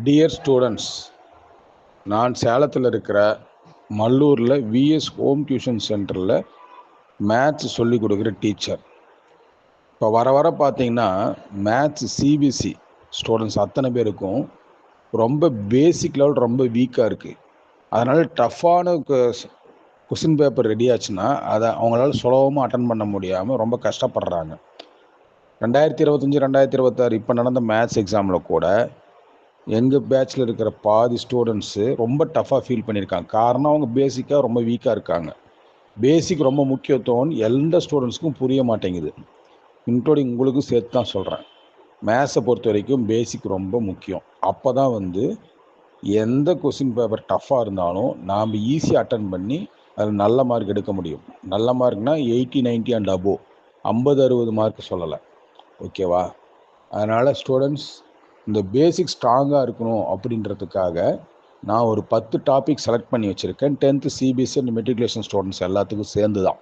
Dear students, நான் சேலத்தில் இருக்கிற மல்லூரில் விஎஸ் ஹோம் டியூஷன் சென்டரில் மேத்ஸ் சொல்லிக் கொடுக்குற டீச்சர். இப்போ வர பார்த்தீங்கன்னா மேத்ஸ் சிபிஎஸ்சி ஸ்டூடெண்ட்ஸ் அத்தனை பேருக்கும் ரொம்ப பேசிக் லெவல் ரொம்ப வீக்காக இருக்குது. அதனால் டஃப்பான கொஸ்டின் பேப்பர் ரெடி ஆச்சுன்னா அதை அவங்களால சுலபமாக அட்டன் பண்ண முடியாமல் ரொம்ப கஷ்டப்படுறாங்க. 2025 2026 இப்போ நடந்த மேத்ஸ் எக்ஸாமில் கூட எங்கள் பேட்சில் இருக்கிற பாதி ஸ்டூடெண்ட்ஸு ரொம்ப டஃப்பாக ஃபீல் பண்ணியிருக்காங்க. காரணம் அவங்க பேசிக்காக ரொம்ப வீக்காக இருக்காங்க. பேசிக் ரொம்ப முக்கியத்துவம் எந்த ஸ்டூடெண்ட்ஸுக்கும் புரிய மாட்டேங்குது. இன்க்ளூடிங் உங்களுக்கும் சேர்த்து தான் சொல்கிறேன். மேத்ஸை பொறுத்த வரைக்கும் பேசிக் ரொம்ப முக்கியம். அப்போ தான் எந்த கொஸ்டின் பேப்பர் டஃப்பாக இருந்தாலும் நாம் ஈஸியாக அட்டன் பண்ணி அதில் நல்ல மார்க் எடுக்க முடியும். நல்ல மார்க்னால் 80 90 அண்ட் அபோவ், 50 60 மார்க் சொல்லலை. ஓகேவா? அதனால் ஸ்டூடெண்ட்ஸ் இந்த பேசிக் ஸ்ட்ராங்காக இருக்கணும் அப்படின்றதுக்காக நான் ஒரு 10 டாபிக் செலக்ட் பண்ணி வச்சுருக்கேன். 10th CBSE and matriculation students எல்லாத்துக்கும் சேர்ந்து தான்.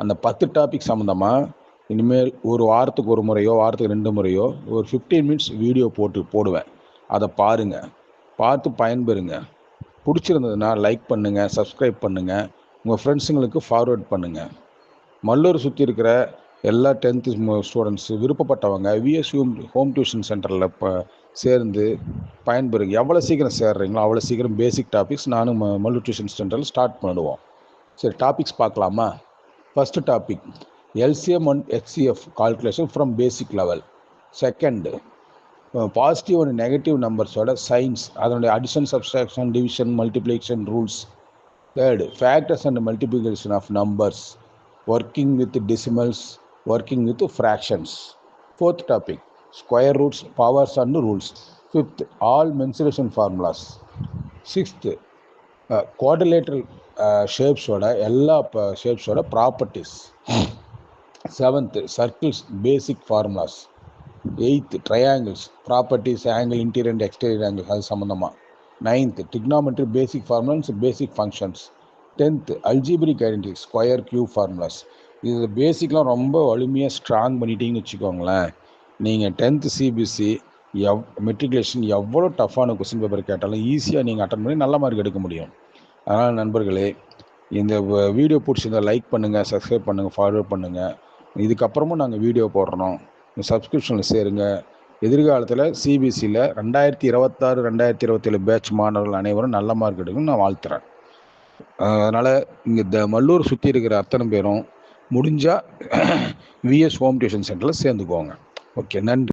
அந்த 10 டாபிக் சம்மந்தமாக இனிமேல் ஒரு வாரத்துக்கு ஒரு முறையோ வாரத்துக்கு 2 முறையோ ஒரு 15 மினிட்ஸ் வீடியோ போடுவேன். அதை பாருங்கள், பார்த்து பயன்பெறுங்க. பிடிச்சிருந்ததுன்னா லைக் பண்ணுங்கள், சப்ஸ்கிரைப் பண்ணுங்கள், உங்கள் ஃப்ரெண்ட்ஸுங்களுக்கு ஃபார்வேர்ட் பண்ணுங்கள். மல்லூர் சுற்றி இருக்கிற எல்லா 10th ஸ்டூடெண்ட்ஸ் விருப்பப்பட்டவங்க விஎஸ் ஹோம் டியூஷன் சென்டரில் இப்போ சேர்ந்து பயன்பெறுங்க. எவ்வளோ சீக்கிரம் சேர்றீங்களோ அவ்வளோ சீக்கிரம் பேசிக் டாபிக்ஸ் நானும் மல்லூர் டியூஷன் சென்டரில் ஸ்டார்ட் பண்ணிடுவோம். சரி, டாபிக்ஸ் பார்க்கலாமா? First topic LCM and HCF calculation from basic level. Second positive and negative நம்பர்ஸோட சைன்ஸ், அதனுடைய addition, subtraction, division, multiplication rules. Third factors and multiplication of numbers, working with decimals, working with fractions. Fourth topic square roots, powers and rules. Fifth all mensuration formulas. Sixth quadrilateral shapes oda ella shapes oda properties. Seventh circles basic formulas. Eighth triangles properties, angle, interior and exterior angle adu sambandhama. Ninth trigonometry basic formulas, basic functions. 10th algebraic identity, square cube formulas. இது பேசிக்லாம் ரொம்ப வலிமையாக strong பண்ணிட்டீங்கன்னு வச்சுக்கோங்களேன். நீங்கள் 10th CBSE matriculation எவ்வளோ டஃப்பான question paper கேட்டாலும் ஈஸியாக நீங்கள் அட்டன் பண்ணி நல்ல மார்க் எடுக்க முடியும். அதனால் நண்பர்களே, இந்த வீடியோ பிடிச்சிருந்தால் லைக் பண்ணுங்கள், சப்ஸ்கிரைப் பண்ணுங்கள், ஃபார்வர்ட் பண்ணுங்கள். இதுக்கப்புறமும் நாங்கள் வீடியோ போடுறோம், சப்ஸ்கிரிப்ஷனில் சேருங்க. எதிர்காலத்தில் சிபிஎஸ்சியில் 2026 2027 பேட்ச் மாணவர்கள் அனைவரும் நல்ல மார்க் எடுக்கணும்னு நான் வாழ்த்துறேன். அதனால் இங்கே மல்லூர் சுற்றி இருக்கிற அத்தனை பேரும் முடிஞ்சால் விஎஸ் ஹோம் டியூஷன் சென்டரில் சேர்ந்துக்குவாங்க. ஓகே, நன்றி.